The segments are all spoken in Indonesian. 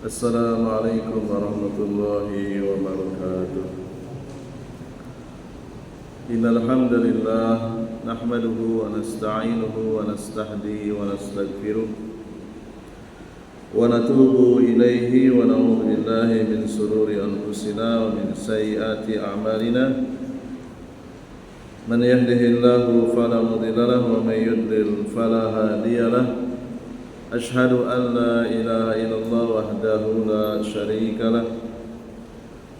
Assalamualaikum warahmatullahi wabarakatuh. Innal hamdalillah nahmaduhu wa nasta'inuhu wa nastahdihi wa nastaghfiruh wa natubu ilaihi wa na'udzu billahi min shururi anfusina wa min sayyiati a'malina. Man yahdihillahu fala mudilla lahu wa man yudlil fala hadiya lahu. Ashhadu an la ilaha illallah wahdahu la syarika lah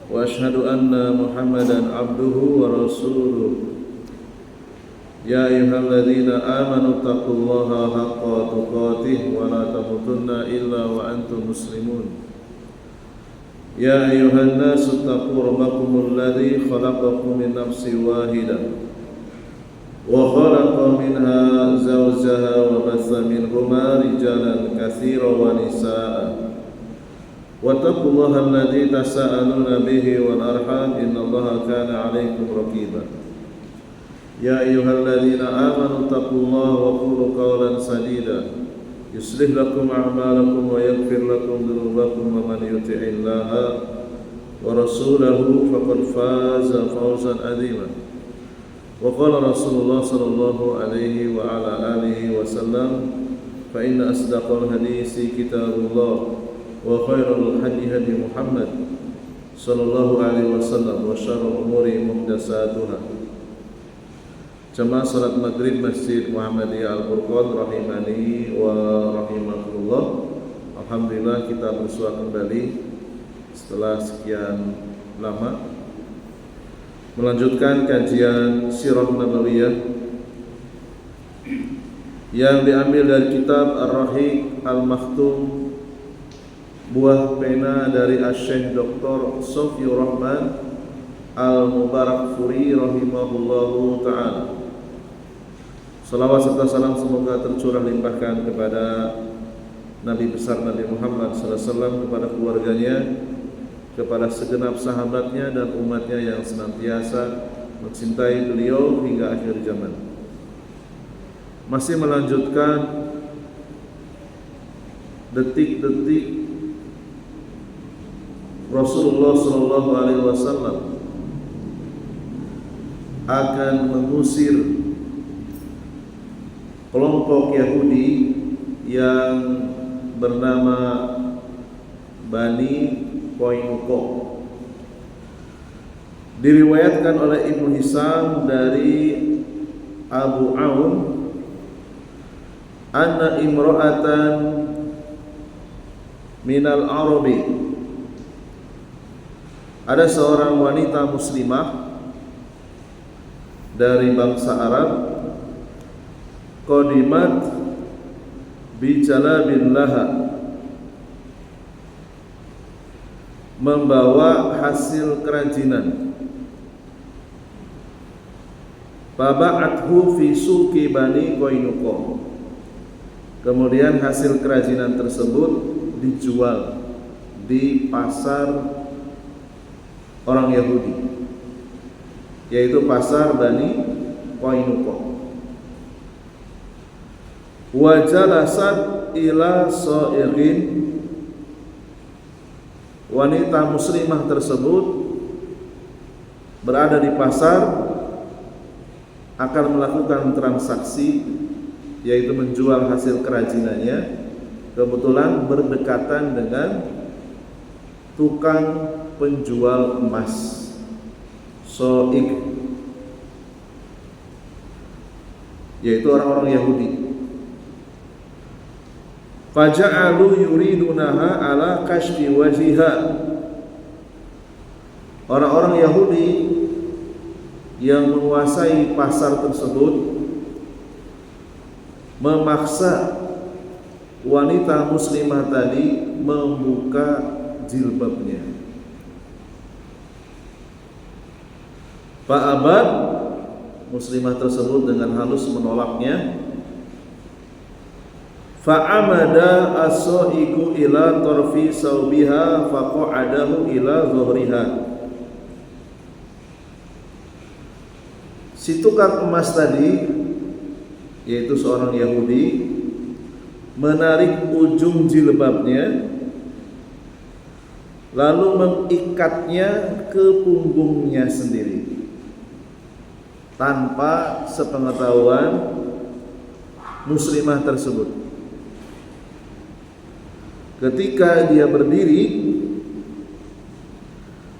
wa ashhadu anna Muhammadan abduhu wa rasuluh. Ya ayyuhalladzina amanu taqullaha haqqa tuqatih wa la tamutunna illa wa antum muslimun. Ya ayyuhan nasu taqu rabbakumul ladzi khalaqakum min nafsin wahidah وخلق منها زوجها وبث منهما رجالا كثيرا ونساء واتقوا الله الذي تساءلون به والأرحام إن الله كان عليكم رقيبا يا أيها الذين آمنوا اتقوا الله وقولوا قولا سديدا يصلح لكم أعمالكم ويغفر لكم ذنوبكم ومن يطع الله ورسوله فقد فاز فوزا عظيما. وقال رسول الله صلى الله عليه وعلى آله وسلم فإن أصدق الحديث كتاب الله وخير الهدي هدي محمد صلى الله عليه وسلم وشر الأمور محدثاتها. Jamaah salat maghrib Masjid Muhammadiyah Al-Furqan rahimani wa rahimakumullah. Alhamdulillah kita bersua kembali setelah sekian lama melanjutkan kajian Sirah Nabawiyah yang diambil dari kitab Ar-Rahiq Al-Makhtum, buah pena dari Asy-Syaikh Dr. Sofiyur Rahman Al-Mubarakfuri rahimahullahu ta'ala. Salawat serta salam semoga tercurah limpahkan kepada Nabi besar Nabi Muhammad sallallahu alaihi wasallam, kepada keluarganya, kepada segenap sahabatnya dan umatnya yang senantiasa mencintai beliau hingga akhir zaman. Masih melanjutkan detik-detik Rasulullah sallallahu alaihi wasallam akan mengusir kelompok Yahudi yang bernama Bani Qainuqa. Diriwayatkan oleh Ibnu Hisam dari Abu Aun anna imra'atan minal Arabi, ada seorang wanita muslimah dari bangsa Arab, qadimat bi jalabin laha, membawa hasil kerajinan. Baba'athu fi suqi Bani Qainuqa, kemudian hasil kerajinan tersebut dijual di pasar orang Yahudi, yaitu pasar Bani Qainuqa. Wa jalasat ila sa'irin, wanita muslimah tersebut berada di pasar akan melakukan transaksi, yaitu menjual hasil kerajinannya. Kebetulan berdekatan dengan tukang penjual emas, soik, yaitu orang-orang Yahudi. Faja'alu yuridunaha ala kashfi wajiha, orang-orang Yahudi yang menguasai pasar tersebut memaksa wanita muslimah tadi membuka jilbabnya. Fa'abad, muslimah tersebut dengan halus menolaknya. Fa'amada as-sa'iqu ila tarfi saubiha faqa'adahu ila zuhriha. Si tukang emas tadi, yaitu seorang Yahudi, menarik ujung jilbabnya lalu mengikatnya ke punggungnya sendiri tanpa sepengetahuan muslimah tersebut. Ketika dia berdiri,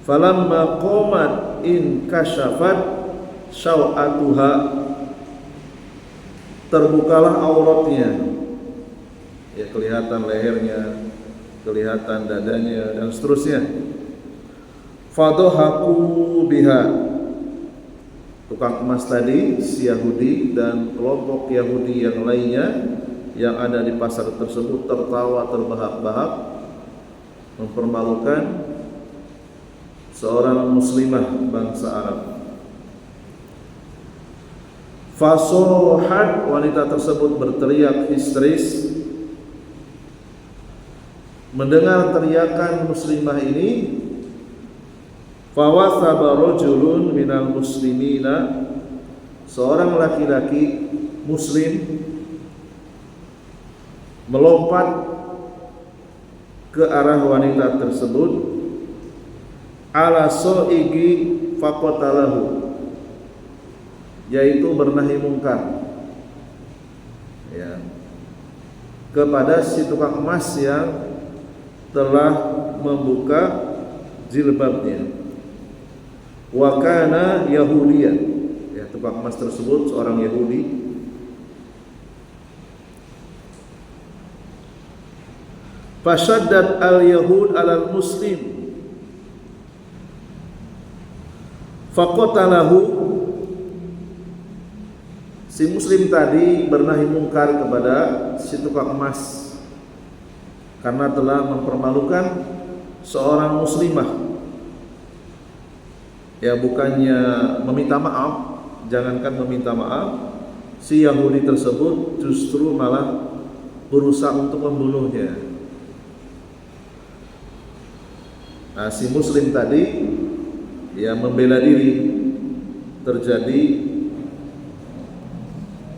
falamma qamat in kasyafat syaw'atuha, terbukalah auratnya, ya kelihatan lehernya, kelihatan dadanya dan seterusnya. Fadhahaku biha, tukang emas tadi, si Yahudi dan kelompok Yahudi yang lainnya yang ada di pasar tersebut tertawa terbahak-bahak mempermalukan seorang muslimah bangsa Arab. Fasohat, wanita tersebut berteriak histeris. Mendengar teriakan muslimah ini, fawathaba rajulun minal muslimina, seorang laki-laki muslim melompat ke arah wanita tersebut, ala so'igi faqatalahu, yaitu bernahi mungkar, ya, kepada si tukang emas yang telah membuka jilbabnya. Wa kana Yahudiyan, ya, tukang emas tersebut seorang Yahudi. Fasyaddat al-yahud alal muslim faqatalahu, si muslim tadi bernahi mungkar kepada si tukang emas karena telah mempermalukan seorang muslimah. Ya, bukannya meminta maaf, jangankan meminta maaf, si Yahudi tersebut justru malah berusaha untuk membunuhnya. Nah, si muslim tadi ya membela diri, terjadi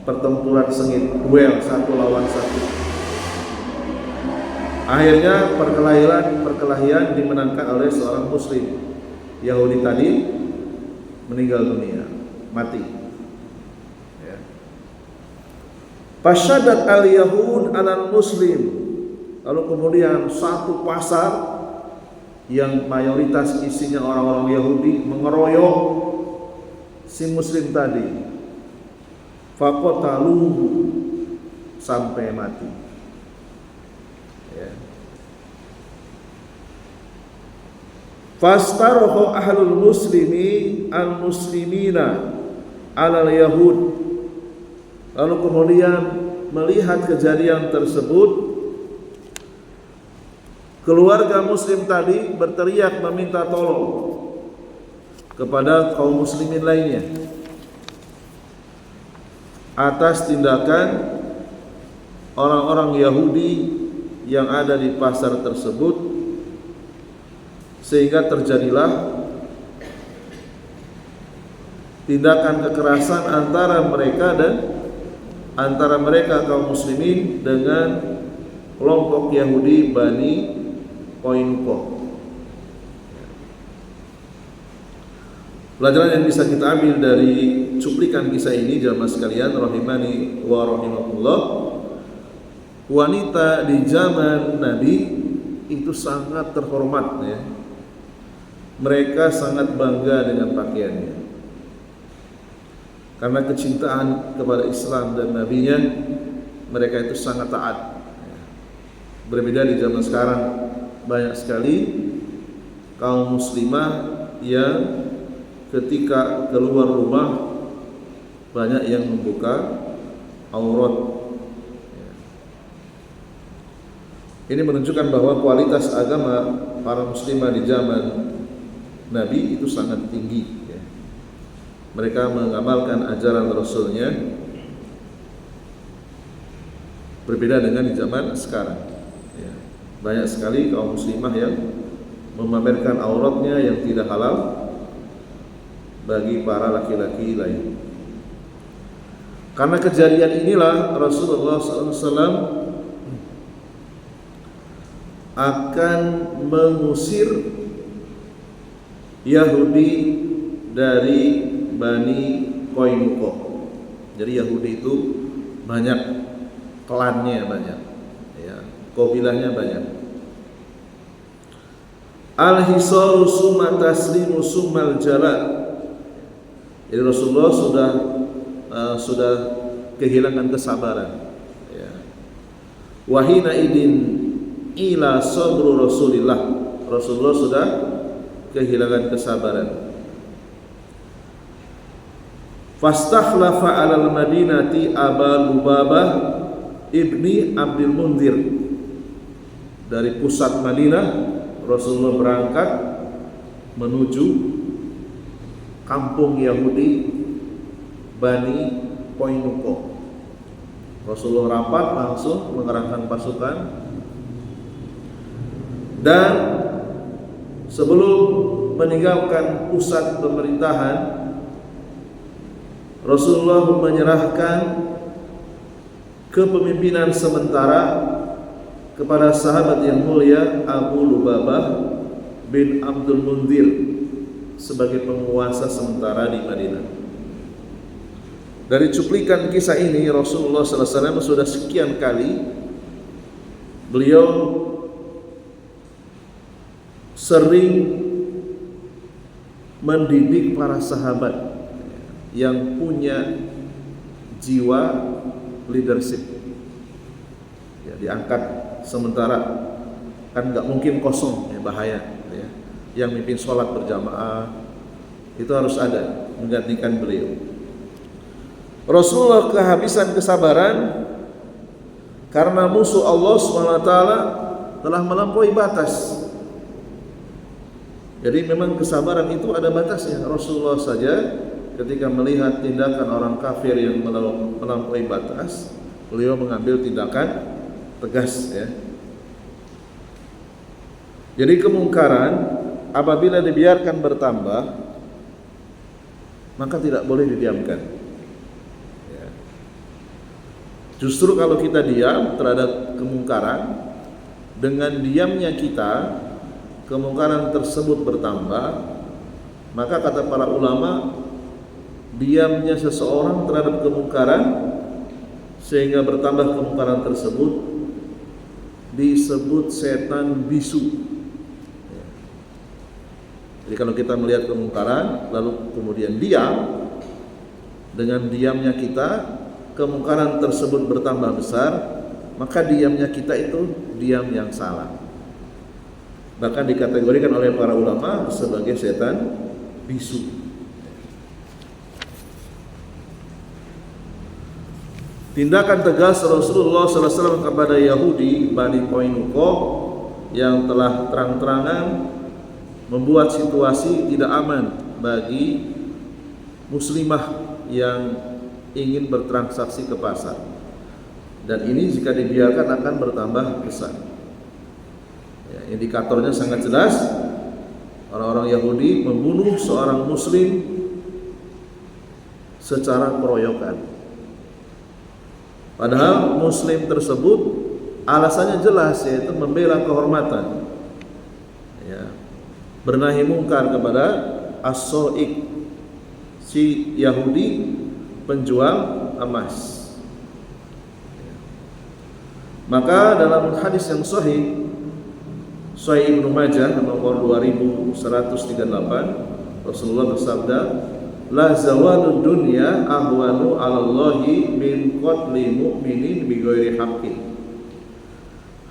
pertempuran sengit, duel satu lawan satu. Akhirnya perkelahian dimenangkan oleh seorang muslim. Yahudi tadi meninggal dunia, mati. Ya. Fasyadat al-yahud alal muslim, lalu kemudian satu pasar yang mayoritas isinya orang-orang Yahudi mengeroyok si muslim tadi, faqataluhu, sampai mati. Ya. Fastaroho ahlul muslimi al muslimina alal yahud, lalu kemudian melihat kejadian tersebut, keluarga muslim tadi berteriak meminta tolong kepada kaum muslimin lainnya atas tindakan orang-orang Yahudi yang ada di pasar tersebut, sehingga terjadilah tindakan kekerasan antara mereka kaum muslimin dengan kelompok Yahudi Bani Qainuqa. Pelajaran yang bisa kita ambil dari cuplikan kisah ini, jamaah sekalian rahimani wa rahimakumullah, wanita di zaman Nabi itu sangat terhormat, ya. Mereka sangat bangga dengan pakaiannya karena kecintaan kepada Islam dan Nabinya. Mereka itu sangat taat. Berbeda di zaman sekarang, banyak sekali kaum muslimah yang ketika keluar rumah banyak yang membuka aurat. Ini menunjukkan bahwa kualitas agama para muslimah di zaman Nabi itu sangat tinggi. Mereka mengamalkan ajaran Rasulnya, berbeda dengan di zaman sekarang. Banyak sekali kaum muslimah yang memamerkan auratnya yang tidak halal bagi para laki-laki lain. Karena kejadian inilah Rasulullah SAW akan mengusir Yahudi dari Bani Qainuqa. Jadi Yahudi itu banyak, klannya banyak, ya, kabilahnya banyak. Al-hisaru summa taslimu summal jala. Jadi Rasulullah sudah kehilangan kesabaran, ya. Wahina idin ila sabru Rasulillah. Rasulullah sudah kehilangan kesabaran. Fastakhlafa 'alal madinati Aba Lubabah ibni Abdul Munzir. Dari pusat Madinah Rasulullah berangkat menuju kampung Yahudi Bani Qainuqa. Rasulullah rapat langsung mengerahkan pasukan, dan sebelum meninggalkan pusat pemerintahan, Rasulullah menyerahkan kepemimpinan sementara kepada sahabat yang mulia Abu Lubabah bin Abdul Munzir sebagai penguasa sementara di Madinah. Dari cuplikan kisah ini, Rasulullah SAW sudah sekian kali beliau sering mendidik para sahabat yang punya jiwa leadership, ya, diangkat sementara, kan nggak mungkin kosong, ya, bahaya, ya. Yang mimpin sholat berjamaah itu harus ada, menggantikan beliau. Rasulullah kehabisan kesabaran karena musuh Allah SWT telah melampaui batas. Jadi memang kesabaran itu ada batasnya. Rasulullah saja ketika melihat tindakan orang kafir yang melampaui batas, beliau mengambil tindakan tegas, ya. Jadi kemungkaran apabila dibiarkan bertambah, maka tidak boleh didiamkan, ya. Justru kalau kita diam terhadap kemungkaran, dengan diamnya kita kemungkaran tersebut bertambah, maka kata para ulama, diamnya seseorang terhadap kemungkaran sehingga bertambah kemungkaran tersebut disebut setan bisu. Jadi kalau kita melihat kemungkaran lalu kemudian diam, dengan diamnya kita kemungkaran tersebut bertambah besar, maka diamnya kita itu diam yang salah. Bahkan dikategorikan oleh para ulama sebagai setan bisu. Tindakan tegas Rasulullah SAW kepada Yahudi Bani Qainuqa yang telah terang-terangan membuat situasi tidak aman bagi muslimah yang ingin bertransaksi ke pasar, dan ini jika dibiarkan akan bertambah besar, ya, indikatornya sangat jelas. Orang-orang Yahudi membunuh seorang muslim secara keroyokan. Padahal muslim tersebut alasannya jelas, yaitu membela kehormatan, ya, bernahi mungkar kepada as-so'ik, si Yahudi penjual emas. Maka dalam hadis yang sahih Ibnu Majah nomor 2138, Rasulullah bersabda, la zawalud dunya ahwanu 'ala Allahi min qatli mu'minin bighairi haqqin.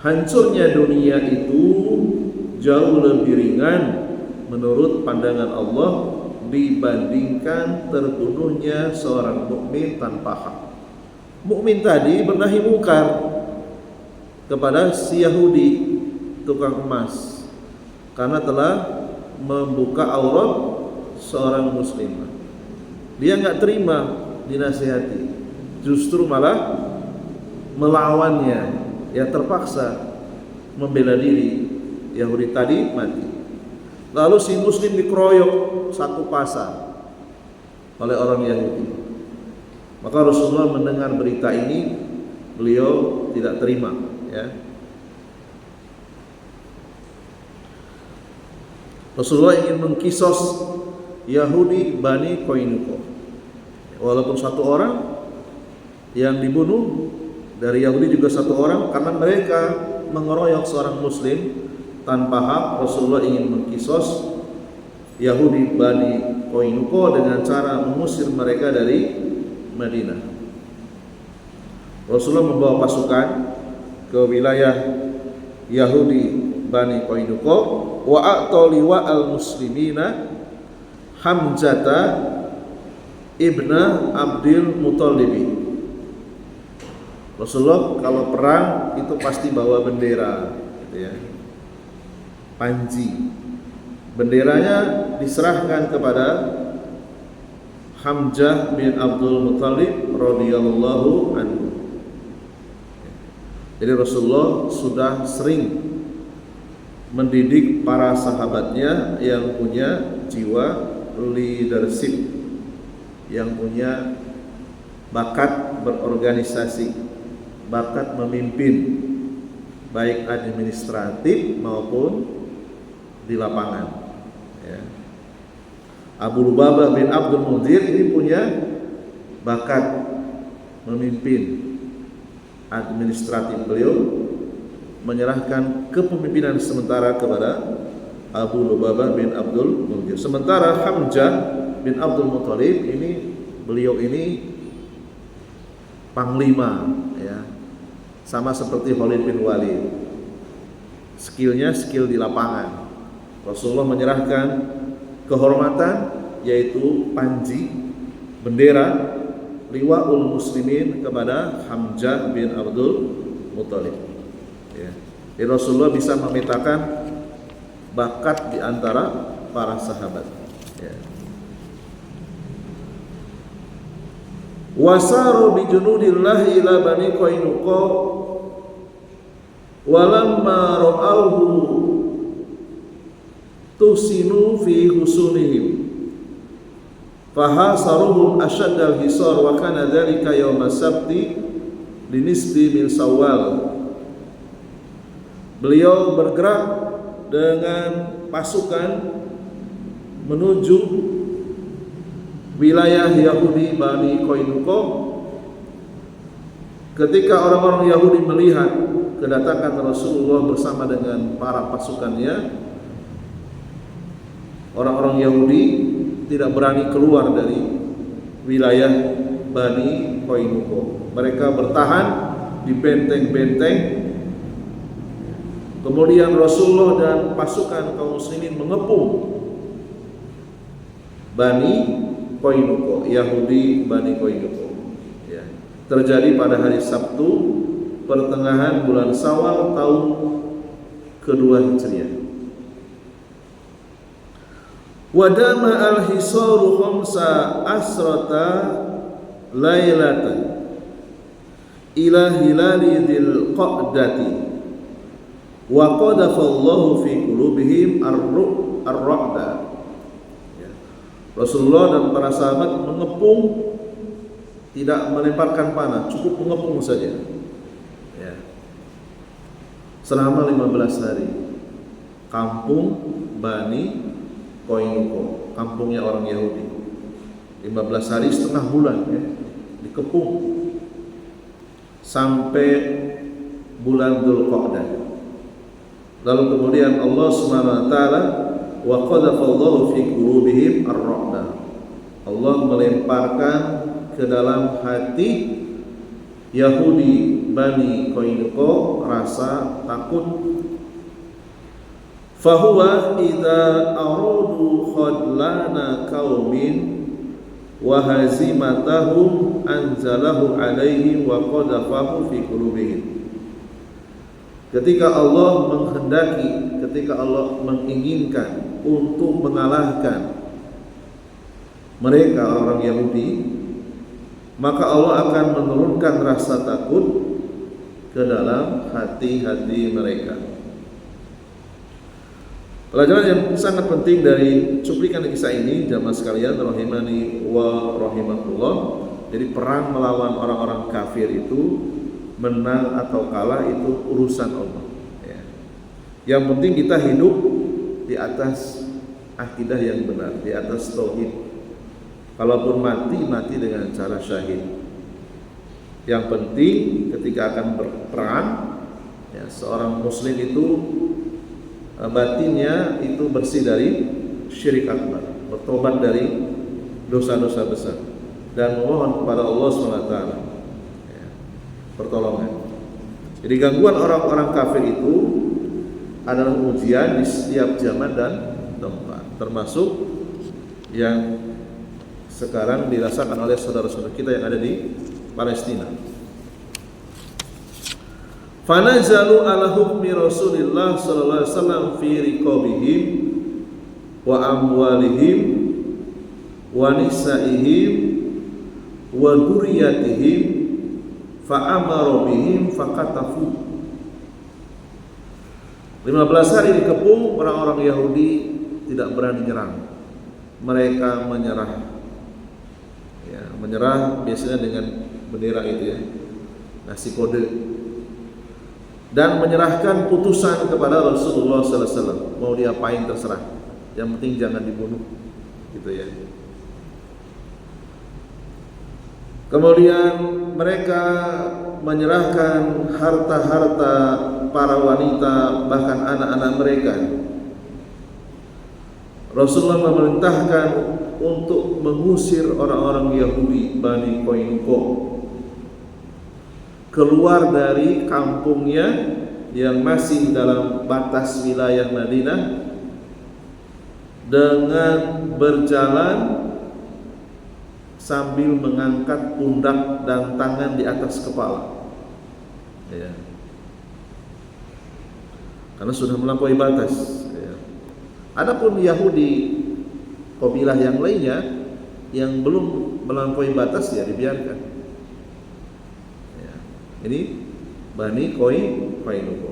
Hancurnya dunia itu jauh lebih ringan menurut pandangan Allah dibandingkan terbunuhnya seorang mukmin tanpa hak. Mukmin tadi bernahi mungkar kepada si Yahudi tukang emas karena telah membuka aurat seorang muslimah. Dia nggak terima dinasihati, justru malah melawannya, ya, terpaksa membela diri. Yahudi tadi mati, lalu si muslim dikeroyok satu pasar oleh orang Yahudi. Maka Rasulullah mendengar berita ini, beliau tidak terima, ya. Rasulullah ingin mengkisos Yahudi Bani Qainuqa. Walaupun satu orang yang dibunuh dari Yahudi juga satu orang, karena mereka mengeroyok seorang muslim tanpa hak, Rasulullah ingin mengkisos Yahudi Bani Qainuqa dengan cara mengusir mereka dari Madinah. Rasulullah membawa pasukan ke wilayah Yahudi Bani Qainuqa wa a'ta liwa al-muslimina Hamzata ibna Abdul Muttalibi. Rasulullah kalau perang itu pasti bawa bendera, gitu ya, panji. Benderanya diserahkan kepada Hamzah bin Abdul Muttalib radhiyallahu anhu. Jadi Rasulullah sudah sering mendidik para sahabatnya yang punya jiwa leadership, yang punya bakat berorganisasi, bakat memimpin, baik administratif maupun di lapangan. Ya. Abu Lubabah bin Abdul Munzir ini punya bakat memimpin administratif. Beliau menyerahkan kepemimpinan sementara kepada Abu Lubabah bin Abdul Munzir. Sementara Hamzah bin Abdul Muttalib beliau ini panglima, ya, sama seperti Khalid bin Walid. Skillnya skill di lapangan. Rasulullah menyerahkan kehormatan yaitu panji, bendera, liwaul muslimin kepada Hamzah bin Abdul Muttalib. Ya. Jadi Rasulullah bisa memetakan bakat di antara para sahabat. Ya. Wasaru bi junudillahi ila Bani Qainuqa walamma ra'awhu tusinu fi husunihim fahasaruhum ashaddal hisar wa kana dzalika yauma sabti linisbi min Syawal. Beliau bergerak dengan pasukan menuju wilayah Yahudi Bani Qainuqa. Ketika orang-orang Yahudi melihat kedatangan Rasulullah bersama dengan para pasukannya, orang-orang Yahudi tidak berani keluar dari wilayah Bani Qainuqa. Mereka bertahan di benteng-benteng. Kemudian Rasulullah dan pasukan kaum muslimin mengepung Bani Qainuqa, Yahudi Bani Qainuqa. Ya. Terjadi pada hari Sabtu pertengahan bulan Syawal tahun kedua Hijriah. Wadama al-hisaru khamsa asrata lailatan ila hilali dzil qa'dati wa qadafa Allahu fi qulubihim ar-ra'da. Rasulullah dan para sahabat mengepung, tidak melemparkan panah, cukup mengepung saja. Ya. Selama 15 hari. Kampung Bani Qainuqa, kampungnya orang Yahudi. 15 hari, setengah bulan, ya, dikepung sampai bulan Dzulqa'dah. Lalu kemudian Allah Subhanahu wa taala wa qadhafa Allahu fi qulubihim ar-ra'da. Allah melemparkan ke dalam hati Yahudi Bani Qainuqa rasa takut. Fahuwa idza aradu khadlana qaumin wa hazimatahum anzalahu alaihim wa qadhafahu fi qulubihim. Ketika Allah menghendaki, ketika Allah menginginkan untuk mengalahkan mereka orang Yahudi, maka Allah akan menurunkan rasa takut ke dalam hati-hati mereka. Pelajaran yang sangat penting dari cuplikan kisah ini, jamaah sekalian rahimani wa rahimakumullah. Jadi perang melawan orang-orang kafir itu, menang atau kalah itu urusan Allah. Ya. Yang penting kita hidup di atas akidah yang benar, di atas tauhid. Kalaupun mati dengan cara syahid. Yang penting ketika akan berperang, ya, seorang muslim itu batinnya itu bersih dari syirik akbar, bertobat dari dosa-dosa besar, dan memohon kepada Allah SWT pertolongan. Jadi gangguan orang-orang kafir itu adalah ujian di setiap zaman dan tempat, termasuk yang sekarang dirasakan oleh saudara-saudara kita yang ada di Palestina. Fanazalu ala hukmi Rasulillah sallallahu alaihi wasallam fi riqabihim wa amwalihim wa nisaihim wa dzurriyyatihim fa amara bihim faqatafu. 15 hari dikepung, orang-orang Yahudi tidak berani nyerang. Mereka menyerah. Ya, menyerah biasanya dengan bendera itu ya, ngasih kode, dan menyerahkan putusan kepada Rasulullah sallallahu alaihi wasallam. Mau diapain terserah, yang penting jangan dibunuh, gitu ya. Kemudian mereka menyerahkan harta-harta para wanita, bahkan anak-anak mereka. Rasulullah memerintahkan untuk mengusir orang-orang Yahudi Bani Qainuqa keluar dari kampungnya yang masih dalam batas wilayah Madinah dengan berjalan sambil mengangkat pundak dan tangan di atas kepala, ya. Karena sudah melampaui batas, ya. Adapun Yahudi kabilah yang lainnya yang belum melampaui batas, ya dibiarkan, ya. Ini Bani Qainuqa.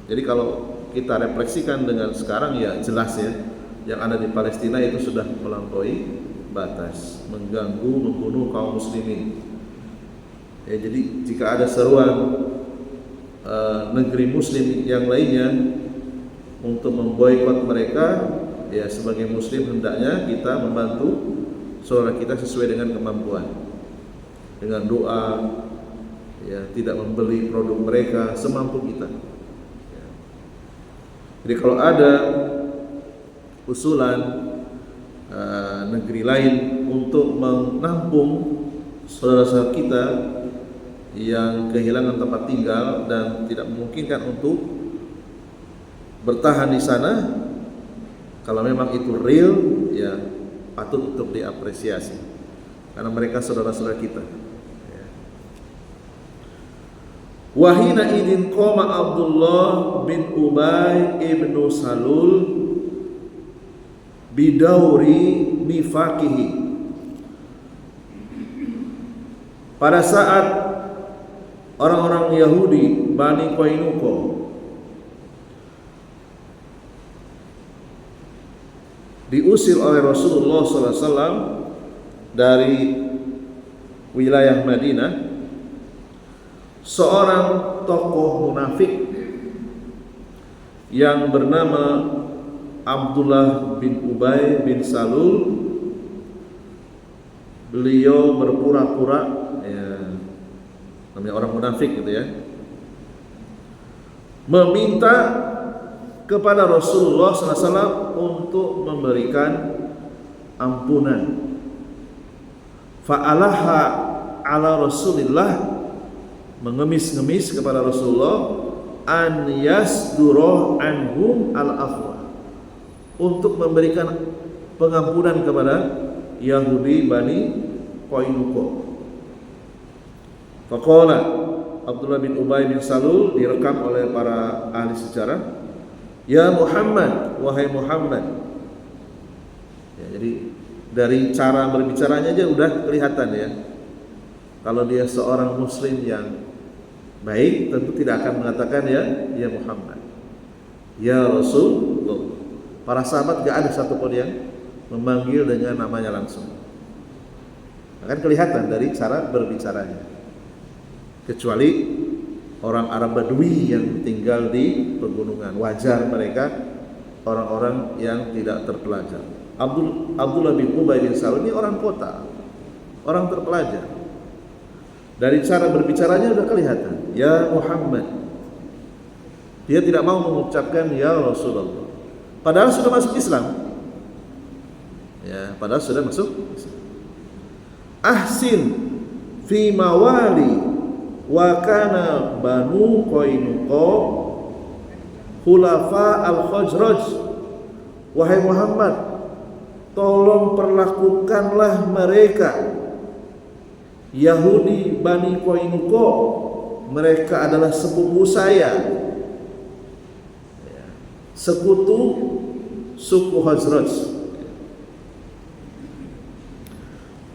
Jadi kalau kita refleksikan dengan sekarang, ya jelas ya, yang ada di Palestina itu sudah melampaui batas, mengganggu, membunuh kaum muslimin. Ya, jadi jika ada seruan negeri muslim yang lainnya untuk memboikot mereka, ya sebagai muslim hendaknya kita membantu saudara kita sesuai dengan kemampuan, dengan doa, ya, tidak membeli produk mereka semampu kita, ya. Jadi kalau ada usulan negeri lain untuk menampung saudara-saudara kita yang kehilangan tempat tinggal dan tidak memungkinkan untuk bertahan di sana, kalau memang itu real, ya patut untuk diapresiasi karena mereka saudara-saudara kita. Wahina idin qoma Abdullah bin Ubay ibnu Salul bidauri nifaqihi. Pada saat orang-orang Yahudi Bani Qainuqa diusir oleh Rasulullah SAW dari wilayah Madinah, seorang tokoh munafik yang bernama Abdullah bin Ubay bin Salul, beliau berpura-pura, ya, namanya orang munafik gitu ya, meminta kepada Rasulullah SAW untuk memberikan ampunan. Fa'alaha ala Rasulillah, mengemis-ngemis kepada Rasulullah, an yasdura anhum al-afwa, untuk memberikan pengampunan kepada Yahudi Bani Qainuqa. Faqala Abdullah bin Ubay bin Salul, direkam oleh para ahli sejarah, ya Muhammad, wahai Muhammad. Ya, jadi dari cara berbicaranya aja udah kelihatan ya, kalau dia seorang muslim yang baik tentu tidak akan mengatakan ya Muhammad, ya Rasulullah. Para sahabat gak ada satupun yang memanggil dengan namanya langsung. Akan kelihatan dari cara berbicaranya. Kecuali orang Arab Badui yang tinggal di pegunungan, wajar mereka orang-orang yang tidak terpelajar. Abdullah bin Ubay bin Salul ini orang kota, orang terpelajar. Dari cara berbicaranya sudah kelihatan, ya Muhammad. Dia tidak mau mengucapkan ya Rasulullah. Padahal sudah masuk Islam. Ya, padahal sudah masuk Islam. Ahsin fi mawali wa kana Banu Qainuqa khulafa al-Khazraj. Wahai Muhammad, tolong perlakukanlah mereka Yahudi Bani Qainuqa, mereka adalah sepupu saya, sekutu suku Khazraj.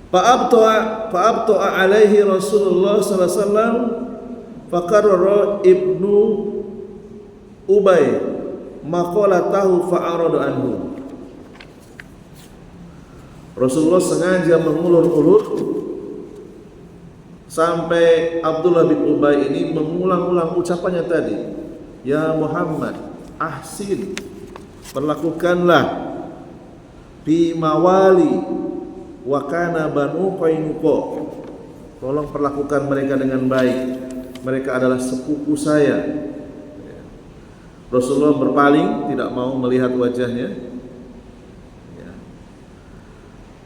Fa'abta'a alaihi Rasulullah sallallahu alaihi wasallam faqarrara Ibnu Ubay maqalatahu fa'arada anhu. Rasulullah sengaja mengulur-ulur sampai Abdullah bin Ubay ini mengulang-ulang ucapannya tadi. Ya Muhammad, ahsin, perlakukanlah bi mawali wa kana Banu Qainuqa, tolong perlakukan mereka dengan baik, mereka adalah sepupu saya. Rasulullah berpaling, tidak mau melihat wajahnya.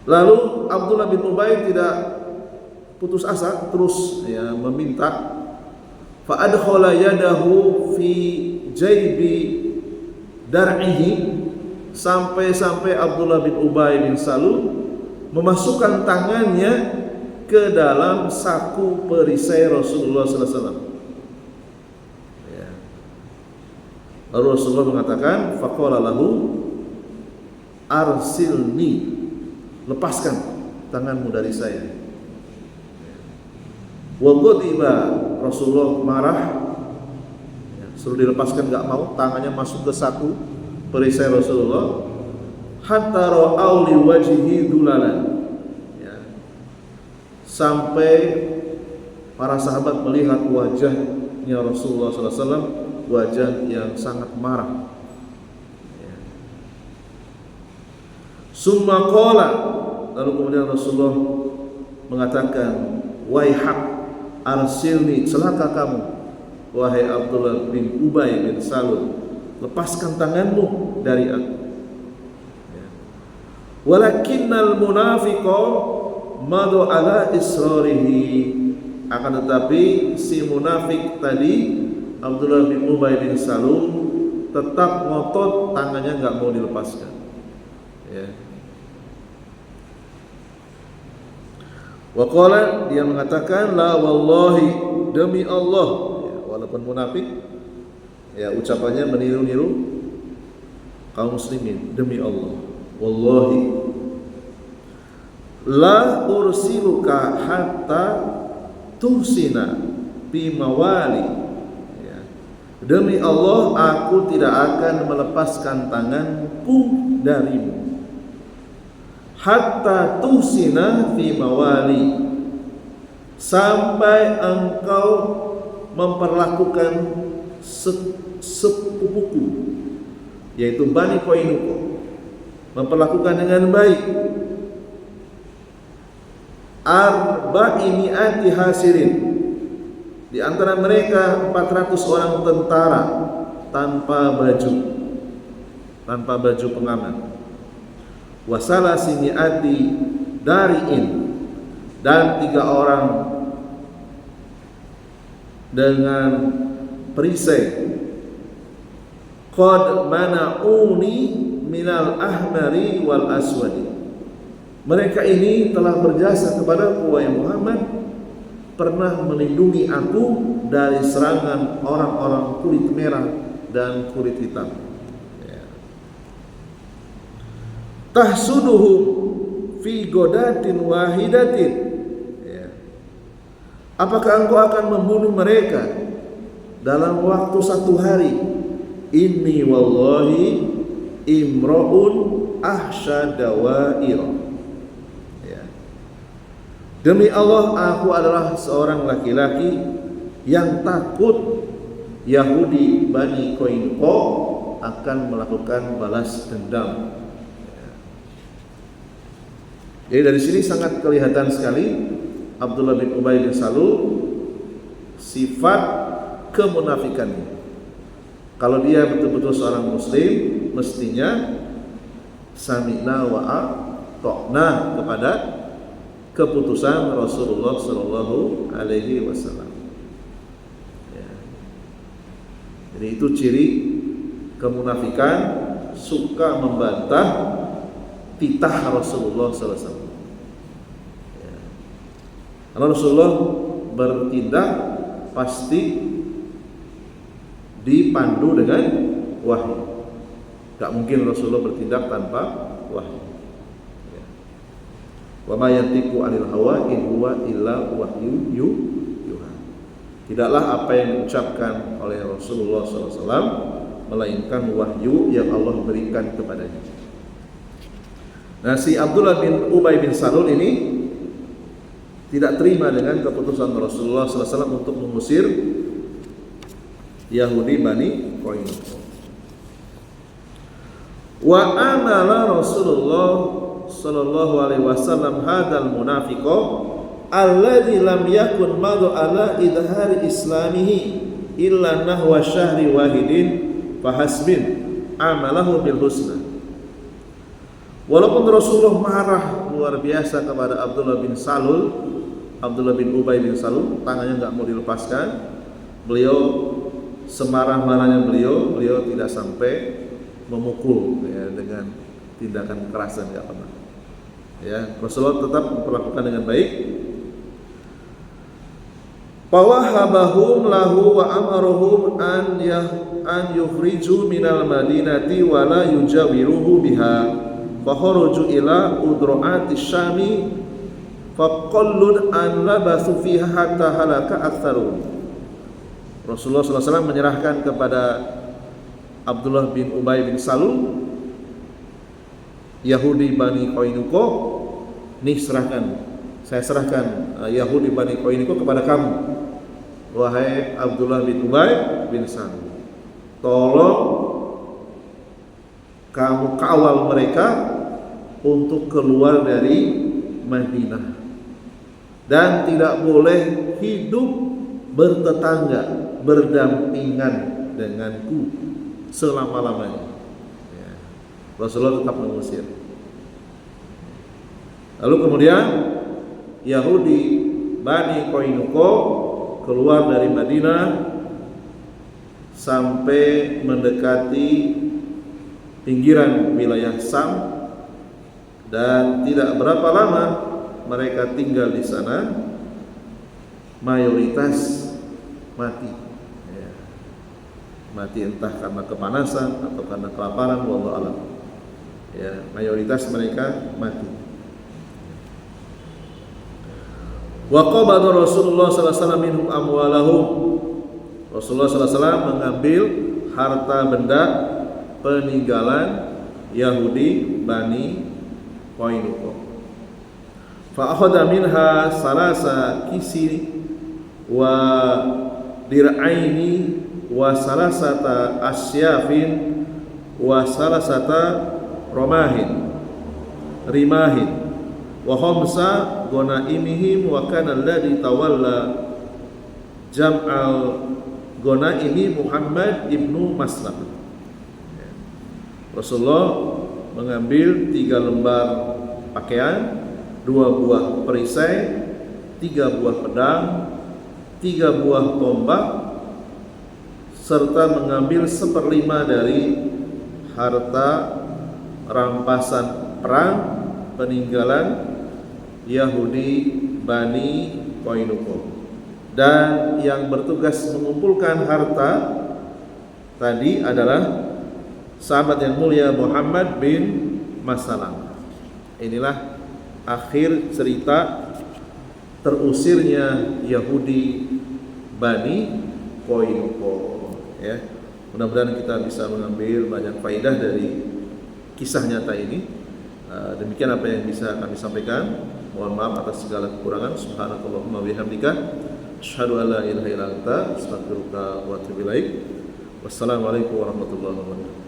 Lalu Abdullah bin Ubay tidak putus asa, terus meminta. Fa adkhala yadahu fi jaybi dar'ihi, sampai Abdullah bin Ubay bin Salul memasukkan tangannya ke dalam saku perisai Rasulullah sallallahu alaihi wasallam. Lalu Rasulullah mengatakan, faqala lahu arsilni, lepaskan tanganmu dari saya. Wa ghadiba, Rasulullah marah, suruh dilepaskan enggak mau, tangannya masuk ke saku perisai Rasulullah. Hatta ra'au li wajhihi dulalan, sampai para sahabat melihat wajahnya Rasulullah sallallahu alaihi wasallam, wajah yang sangat marah. Summa qala, lalu kemudian Rasulullah mengatakan, waihak arsilni, celaka kamu wahai Abdullah bin Ubay bin Salul, lepaskan tanganmu dari aku. Walakinnal munafiqa madu ala israrihi, akan tetapi si munafik tadi Abdullah bin Ubay bin Salul tetap ngotot, tangannya enggak mau dilepaskan. Wa qala, dia mengatakan, la wallahi, demi Allah, walaupun munafik, ucapannya meniru-niru kaum muslimin, demi Allah, wallahi la ursiluka hatta tuhsina bi mawali, demi Allah aku tidak akan melepaskan tanganku darimu, hatta tuhsina fi mawali, sampai engkau memperlakukan sepupuku, yaitu Bani Qainuqa, memperlakukan dengan baik. Arba'imi'ati hasirin, di antara mereka 400 orang tentara tanpa baju pengaman. Wasalasimi'ati dari'in, dan 3 orang dengan perisai. Qad mana'uni minal ahmari wal aswadi, mereka ini telah berjasa kepadaku wahai Muhammad, pernah melindungi aku dari serangan orang-orang kulit merah dan kulit hitam. Tahsuduhum fi godatin wahidatin, apakah engkau akan membunuh mereka dalam waktu 1 hari? Inni wallahi imra'un ahsyadawair, demi Allah aku adalah seorang laki-laki yang takut Yahudi Bani Qainuqa akan melakukan balas dendam. Jadi dari sini sangat kelihatan sekali Abdullah bin Ubay bin Salul sifat kemunafikannya. Kalau dia betul-betul seorang muslim, mestinya sami'na wa ata'na kepada keputusan Rasulullah sallallahu alaihi wasallam. Ya. Jadi itu ciri kemunafikan, suka membantah titah Rasulullah sallallahu alaihi wasallam. Ya. Kalau Rasulullah bertindak pasti dipandu dengan wahyu. Tak mungkin Rasulullah bertindak tanpa wahyu. Wa ma yantiqu 'anil hawa in huwa illa wahyu yuha. Tidaklah apa yang diucapkan oleh Rasulullah SAW melainkan wahyu yang Allah berikan kepadanya. Nah, si Abdullah bin Ubay bin Salul ini tidak terima dengan keputusan Rasulullah SAW untuk mengusir Yahudi Bani Qainuqa. Wa amala Rasulullah sallallahu alaihi wasallam hadal munafiqa alladzi lam yakun madu ala idhari islamihi illa nahwa syahri wahidin fahasbin amalahu bil husna. Walaupun Rasulullah marah luar biasa kepada Abdullah bin Ubay bin Salul, tangannya enggak mau dilepaskan, beliau semarah-marahnya beliau tidak sampai memukul ya, dengan tindakan kekerasan, enggak pernah. Ya, Rasulullah tetap memperlakukan dengan baik. Fawahabahum lahu wa amaruhum an yukhriju minal madinati wa la yujawiruhu biha. Fakharuju ila udru'ati syami faqallun an labathu fiha hatta halaka aktsaruhum. Rasulullah SAW menyerahkan kepada Abdullah bin Ubay bin Salul Yahudi Bani Qainuqa, nih saya serahkan Yahudi Bani Qainuqa kepada kamu, wahai Abdullah bin Ubay bin Salul. Tolong kamu kawal mereka untuk keluar dari Madinah dan tidak boleh hidup bertetangga, berdampingan denganku selama-lamanya. Rasulullah tetap mengusir. Lalu kemudian Yahudi Bani Qainuqa keluar dari Madinah sampai mendekati pinggiran wilayah Sam, dan tidak berapa lama mereka tinggal di sana, mayoritas mati. Mati entah karena kepanasan atau karena kelaparan, wallahu a'lam. Ya, mayoritas mereka mati. Wa qabada Rasulullah sallallahu alaihi wasallam minhum amwalahum. Rasulullah sallallahu alaihi wasallam mengambil harta benda peninggalan Yahudi Bani Qainuqa. Fa akhadha minha salasa kisi wa dir'aini wa salasata asyafin wa salasata rimahin wa khamsa gonaimihim wa kana alladhi tawalla jam'al gonaimi Muhammad ibnu Maslam. Rasulullah mengambil 3 lembar pakaian, 2 buah perisai, 3 buah pedang, 3 buah tombak, serta mengambil 1/5 dari harta rampasan perang peninggalan Yahudi Bani Qainuqa. Dan yang bertugas mengumpulkan harta tadi adalah sahabat yang mulia Muhammad bin Maslam. Inilah akhir cerita terusirnya Yahudi Bani Qainuqa. Ya, mudah-mudahan kita bisa mengambil banyak faidah dari kisah nyata ini. Demikian apa yang bisa kami sampaikan. Mohon maaf atas segala kekurangan. Subhanakallahumma wa bihamdika asyhadu an la ilaha illa anta astaghfiruka wa atubu ilaik. Wassalamualaikum warahmatullahi wabarakatuh.